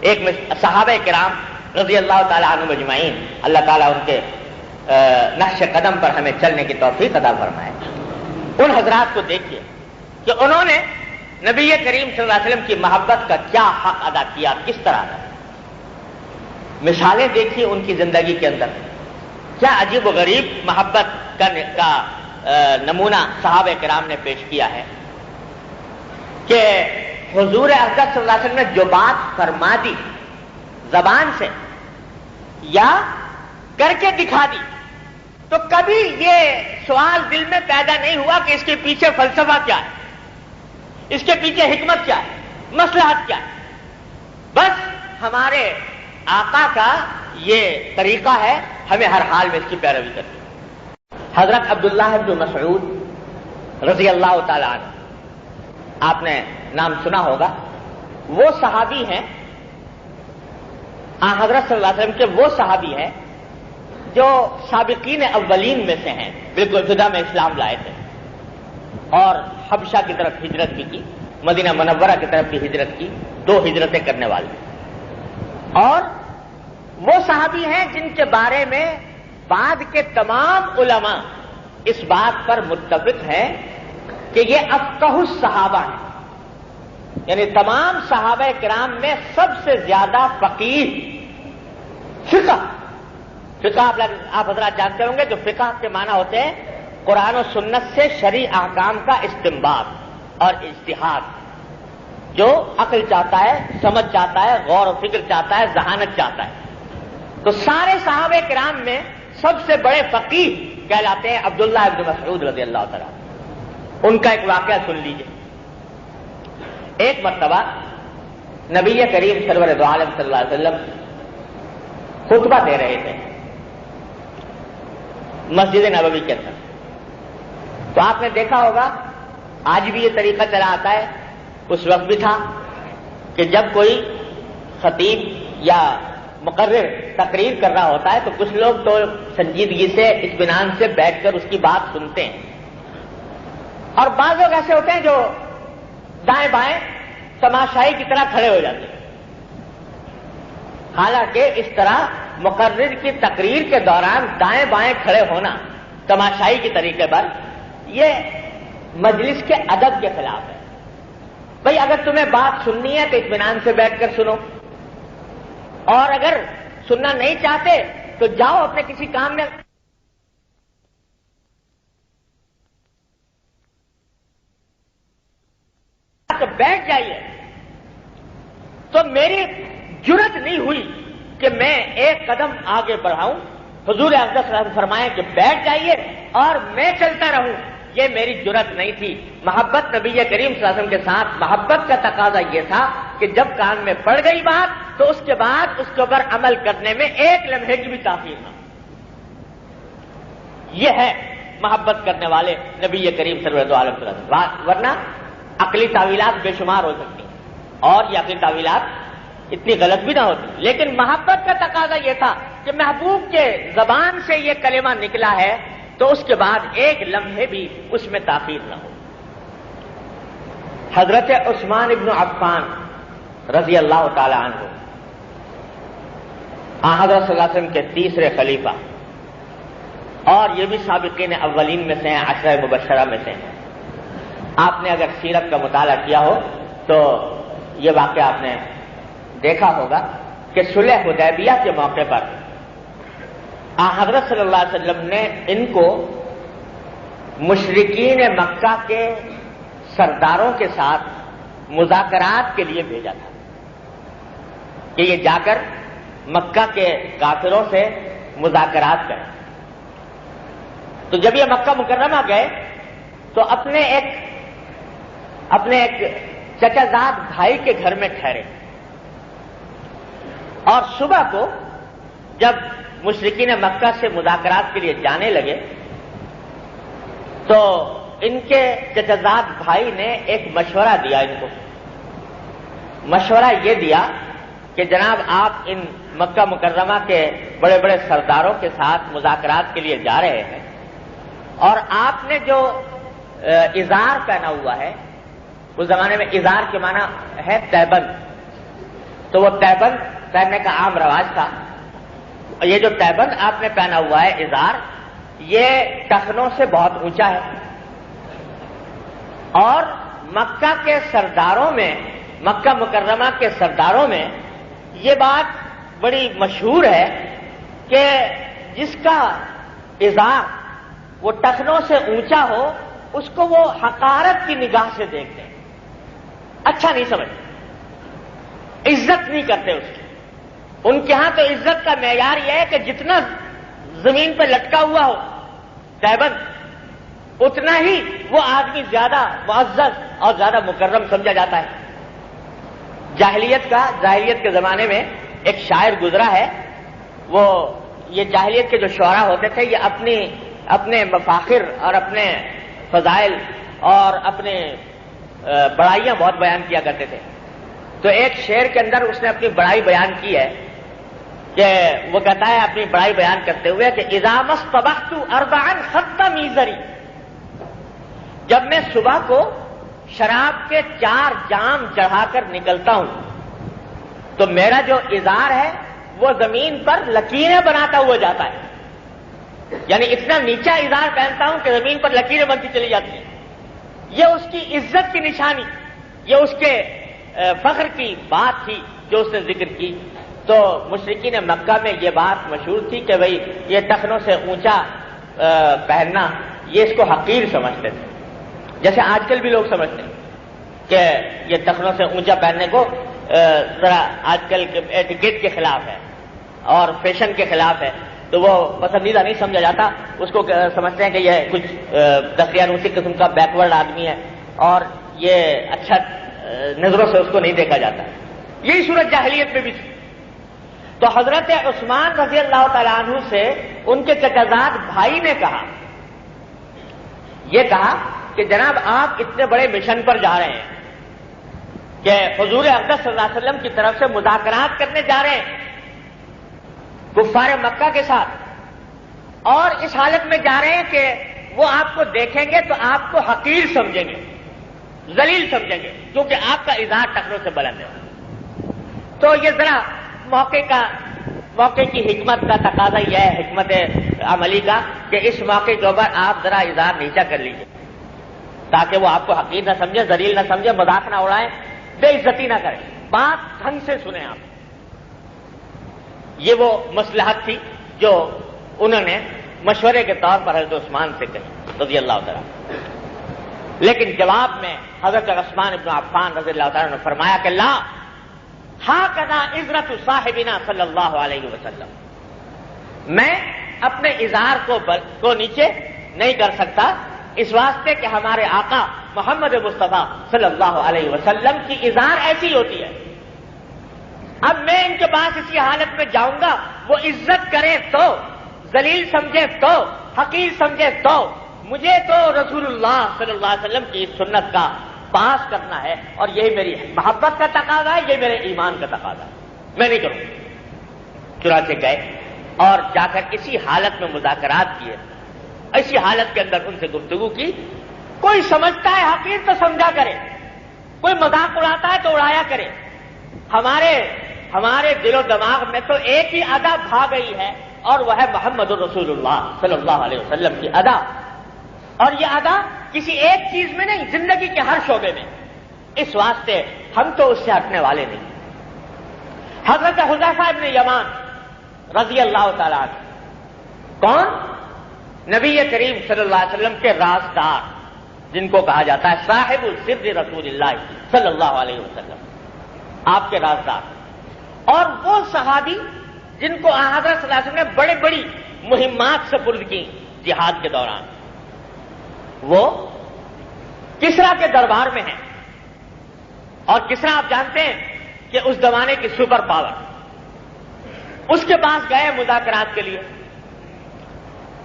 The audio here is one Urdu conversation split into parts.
ایک صحابہ کرام رضی اللہ تعالیٰ عنہم اجمعین، اللہ تعالیٰ ان کے نقش قدم پر ہمیں چلنے کی توفیق عطا فرمائے، ان حضرات کو دیکھیے کہ انہوں نے نبی کریم صلی اللہ علیہ وسلم کی محبت کا کیا حق ادا کیا، کس طرح ادا۔ مثالیں دیکھیے ان کی زندگی کے اندر، کیا عجیب و غریب محبت کا نمونہ صحابہ کرام نے پیش کیا ہے کہ حضور اقدس صلی اللہ علیہ وسلم نے جو بات فرما دی زبان سے یا کر کے دکھا دی، تو کبھی یہ سوال دل میں پیدا نہیں ہوا کہ اس کے پیچھے فلسفہ کیا ہے، اس کے پیچھے حکمت کیا ہے، مصلحت کیا ہے۔ بس ہمارے آقا کا یہ طریقہ ہے، ہمیں ہر حال میں اس کی پیروی کرنی۔ حضرت عبداللہ بن مسعود رضی اللہ تعالی عنہ، آپ نے نام سنا ہوگا، وہ صحابی ہیں، حضرت صلی اللہ علیہ وسلم کے وہ صحابی ہیں جو سابقین اولین میں سے ہیں، بالکل ابتدا میں اسلام لائے تھے اور حبشہ کی طرف ہجرت بھی کی، مدینہ منورہ کی طرف بھی ہجرت کی، 2 ہجرتیں کرنے والے، اور وہ صحابی ہیں جن کے بارے میں بعد کے تمام علماء اس بات پر متفق ہیں کہ یہ افقہ الصحابہ ہیں، یعنی تمام صحابہ کرام میں سب سے زیادہ فقیہ۔ فقہ آپ حضرات جانتے ہوں گے، جو فقہ کے معنی ہوتے ہیں قرآن و سنت سے شرعی احکام کا استنباط اور اجتہاد، جو عقل چاہتا ہے، سمجھ چاہتا ہے، غور و فکر چاہتا ہے، ذہانت چاہتا ہے۔ تو سارے صحابہ کرام میں سب سے بڑے فقیہ کہلاتے ہیں عبداللہ ابن مسعود رضی اللہ تعالیٰ۔ ان کا ایک واقعہ سن لیجیے۔ ایک مرتبہ نبی کریم سرور دو عالم صلی اللہ علیہ وسلم خطبہ دے رہے تھے مسجد نبوی کے اندر، تو آپ نے دیکھا ہوگا آج بھی یہ طریقہ چلا آتا ہے، اس وقت بھی تھا کہ جب کوئی خطیب یا مقرر تقریر کر رہا ہوتا ہے تو کچھ لوگ تو سنجیدگی سے، اطمینان سے بیٹھ کر اس کی بات سنتے ہیں، اور بعض لوگ ایسے ہوتے ہیں جو دائیں بائیں تماشائی کی طرح کھڑے ہو جاتے ہیں۔ حالانکہ اس طرح مقرر کی تقریر کے دوران دائیں بائیں کھڑے ہونا تماشائی کے طریقے پر، یہ مجلس کے ادب کے خلاف ہے۔ بھئی اگر تمہیں بات سننی ہے تو اطمینان سے بیٹھ کر سنو، اور اگر سننا نہیں چاہتے تو جاؤ اپنے کسی کام میں بیٹھ جائیے۔ تو میری جرت نہیں ہوئی کہ میں ایک قدم آگے بڑھاؤں، حضور اقدس صلی اللہ علیہ وسلم فرمائے کہ بیٹھ جائیے اور میں چلتا رہوں، یہ میری جرت نہیں تھی۔ محبت نبی کریم صلی اللہ علیہ وسلم کے ساتھ محبت کا تقاضا یہ تھا کہ جب کان میں پڑ گئی بات تو اس کے بعد اس کے اوپر عمل کرنے میں ایک لمحے کی بھی تاخیر نہ۔ یہ ہے محبت کرنے والے نبی کریم صلی اللہ علیہ وسلم، ورنہ عقلی تعویلات بے شمار ہو سکتی ہیں اور یہ عقلی تعویلات اتنی غلط بھی نہ ہوتی، لیکن محبت کا تقاضا یہ تھا کہ محبوب کے زبان سے یہ کلمہ نکلا ہے تو اس کے بعد ایک لمحے بھی اس میں تاخیر نہ ہو۔ حضرت عثمان ابن عفان رضی اللہ تعالی عنہ، حضرت صلی اللہ علیہ وسلم کے تیسرے خلیفہ، اور یہ بھی سابقین اولین میں سے ہیں، 10 مبشرہ میں سے ہیں۔ آپ نے اگر سیرت کا مطالعہ کیا ہو تو یہ واقعہ آپ نے دیکھا ہوگا کہ صلح حدیبیہ کے موقع پر حضرت صلی اللہ علیہ وسلم نے ان کو مشرکین مکہ کے سرداروں کے ساتھ مذاکرات کے لیے بھیجا تھا کہ یہ جا کر مکہ کے کافروں سے مذاکرات کریں۔ تو جب یہ مکہ مکرمہ گئے تو اپنے ایک چچا زاد بھائی کے گھر میں ٹھہرے، اور صبح کو جب مشرکین مکہ سے مذاکرات کے لیے جانے لگے تو ان کے چچا زاد بھائی نے ایک مشورہ دیا ان کو۔ مشورہ یہ دیا کہ جناب آپ ان مکہ مکرمہ کے بڑے بڑے سرداروں کے ساتھ مذاکرات کے لیے جا رہے ہیں، اور آپ نے جو ازار پہنا ہوا ہے، اس زمانے میں ازار کے معنی ہے تہبند، تو وہ تہبند پہننے کا عام رواج تھا. یہ جو تہبند آپ نے پہنا ہوا ہے ازار، یہ ٹخنوں سے بہت اونچا ہے. اور مکہ کے سرداروں میں، مکہ مکرمہ کے سرداروں میں یہ بات بڑی مشہور ہے کہ جس کا ازار وہ ٹخنوں سے اونچا ہو اس کو وہ حقارت کی نگاہ سے دیکھتے ہیں، اچھا نہیں سمجھتے، عزت نہیں کرتے اس کی. ان کے ہاں تو عزت کا معیار یہ ہے کہ جتنا زمین پہ لٹکا ہوا ہو تہبند، اتنا ہی وہ آدمی زیادہ معزز اور زیادہ مکرم سمجھا جاتا ہے. جاہلیت کے زمانے میں ایک شاعر گزرا ہے. وہ یہ جاہلیت کے جو شعراء ہوتے تھے یہ اپنے مفاخر اور اپنے فضائل اور اپنے بڑائیاں بہت بیان کیا کرتے تھے. تو ایک شعر کے اندر اس نے اپنی بڑائی بیان کی ہے کہ وہ کہتا ہے اپنی بڑائی بیان کرتے ہوئے کہ اذا مصطبحت اربعا خط میزری، جب میں صبح کو شراب کے 4 جام چڑھا کر نکلتا ہوں تو میرا جو ازار ہے وہ زمین پر لکیریں بناتا ہوا جاتا ہے. یعنی اتنا نیچا ازار پہنتا ہوں کہ زمین پر لکیریں بنتی چلی جاتی ہیں. یہ اس کی عزت کی نشانی، یہ اس کے فخر کی بات تھی جو اس نے ذکر کی. تو مشرکین مکہ میں یہ بات مشہور تھی کہ بھئی یہ ٹخنوں سے اونچا پہننا یہ اس کو حقیر سمجھتے تھے، جیسے آج کل بھی لوگ سمجھتے ہیں کہ یہ ٹخنوں سے اونچا پہننے کو ذرا آج کل کے ایٹیکیٹ کے خلاف ہے اور فیشن کے خلاف ہے، تو وہ پسندیدہ نہیں سمجھا جاتا. اس کو سمجھتے ہیں کہ یہ کچھ دقیانوسی قسم کا بیکورڈ آدمی ہے اور یہ اچھا نظروں سے اس کو نہیں دیکھا جاتا. یہی صورت جاہلیت میں بھی تھی. تو حضرت عثمان رضی اللہ تعالیٰ عنہ سے ان کے چچازاد بھائی نے کہا، یہ کہا کہ جناب آپ اتنے بڑے مشن پر جا رہے ہیں کہ حضور اقدس صلی اللہ علیہ وسلم کی طرف سے مذاکرات کرنے جا رہے ہیں کفار مکہ کے ساتھ، اور اس حالت میں جا رہے ہیں کہ وہ آپ کو دیکھیں گے تو آپ کو حقیر سمجھیں گے، ذلیل سمجھیں گے، کیونکہ آپ کا اظہار ٹخنوں سے بلند ہے. تو یہ ذرا موقع کی حکمت کا تقاضا یہ ہے، حکمت عملی کا، کہ اس موقع کے اوپر آپ ذرا اظہار نیچا کر لیجیے تاکہ وہ آپ کو حقیر نہ سمجھے، ذلیل نہ سمجھے، مذاق نہ اڑائیں، بے عزتی نہ کریں، بات ڈھنگ سے سنیں آپ. یہ وہ مصلحت تھی جو انہوں نے مشورے کے طور پر حضرت عثمان سے کہی رضی اللہ تعالیٰ. لیکن جواب میں حضرت عثمان ابن عفان رضی اللہ تعالیٰ نے فرمایا کہ لا ہاکذا عزرت صاحبنا صلی اللہ علیہ وسلم، میں اپنے ازار کو نیچے نہیں کر سکتا اس واسطے کہ ہمارے آقا محمد مصطفیٰ صلی اللہ علیہ وسلم کی ازار ایسی ہوتی ہے. اب میں ان کے پاس اسی حالت میں جاؤں گا، وہ عزت کرے تو، ذلیل سمجھے تو، حقیر سمجھے تو، مجھے تو رسول اللہ صلی اللہ علیہ وسلم کی سنت کا پاس کرنا ہے، اور یہی میری محبت کا تقاضا ہے، یہ میرے ایمان کا تقاضا ہے، میں نہیں کروں. چنانچہ گئے اور جا کر اسی حالت میں مذاکرات کیے، اسی حالت کے اندر ان سے گفتگو کی. کوئی سمجھتا ہے حقیر تو سمجھا کرے، کوئی مذاق اڑاتا ہے تو اڑایا کرے. ہمارے دل و دماغ میں تو ایک ہی ادا بھا گئی ہے اور وہ ہے محمد الرسول اللہ صلی اللہ علیہ وسلم کی ادا. اور یہ ادا کسی ایک چیز میں نہیں، زندگی کے ہر شعبے میں. اس واسطے ہم تو اس سے ہٹنے والے نہیں. حضرت حذیفہ ابن یمان رضی اللہ تعالیٰ عنہ، کون؟ نبی کریم صلی اللہ علیہ وسلم کے رازدار، جن کو کہا جاتا ہے صاحب السر رسول اللہ صلی اللہ علیہ وسلم، آپ کے رازدار. اور وہ صحابی جن کو حضرت صلی اللہ علیہ وسلم نے بڑی بڑی مہمات سپرد کی جہاد کے دوران، وہ کسرا کے دربار میں ہیں. اور کسرا آپ جانتے ہیں کہ اس زمانے کی سپر پاور. اس کے پاس گئے مذاکرات کے لیے،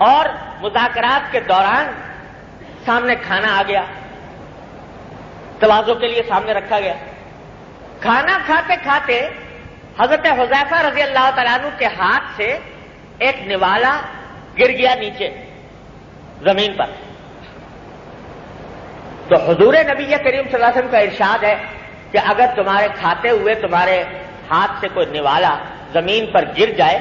اور مذاکرات کے دوران سامنے کھانا آ گیا، تواضع کے لیے سامنے رکھا گیا. کھانا کھاتے کھاتے حضرت حذیفہ رضی اللہ تعالیٰ عنہ کے ہاتھ سے ایک نوالا گر گیا نیچے زمین پر. تو حضور نبی کریم صلی اللہ علیہ وسلم کا ارشاد ہے کہ اگر تمہارے کھاتے ہوئے تمہارے ہاتھ سے کوئی نوالا زمین پر گر جائے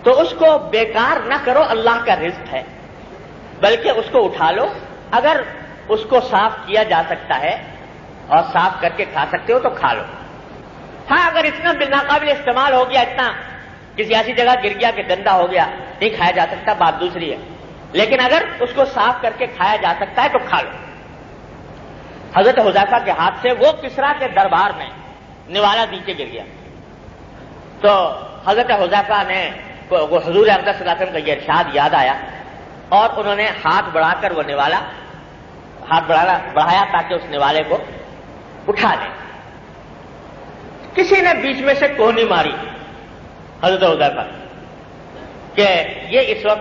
تو اس کو بیکار نہ کرو، اللہ کا رزق ہے، بلکہ اس کو اٹھا لو، اگر اس کو صاف کیا جا سکتا ہے اور صاف کر کے کھا سکتے ہو تو کھا لو۔ ہاں اگر اتنا ناقابل استعمال ہو گیا، اتنا کسی ایسی جگہ گر گیا کہ گندا ہو گیا، نہیں کھایا جا سکتا، بات دوسری ہے، لیکن اگر اس کو صاف کر کے کھایا جا سکتا ہے تو کھا لو۔ حضرت حذیفہ کے ہاتھ سے وہ کسریٰ کے دربار میں نوالا نیچے گر گیا تو حضرت حذیفہ نے حضور اقدس صلی اللہ علیہ وسلم کا یہ ارشاد یاد آیا اور انہوں نے ہاتھ بڑھا کر وہ نوالا بڑھایا تاکہ اس نوالے کو اٹھا لیں۔ کسی نے بیچ میں سے کوہنی ماری حضرت حذیفہ کہ یہ اس وقت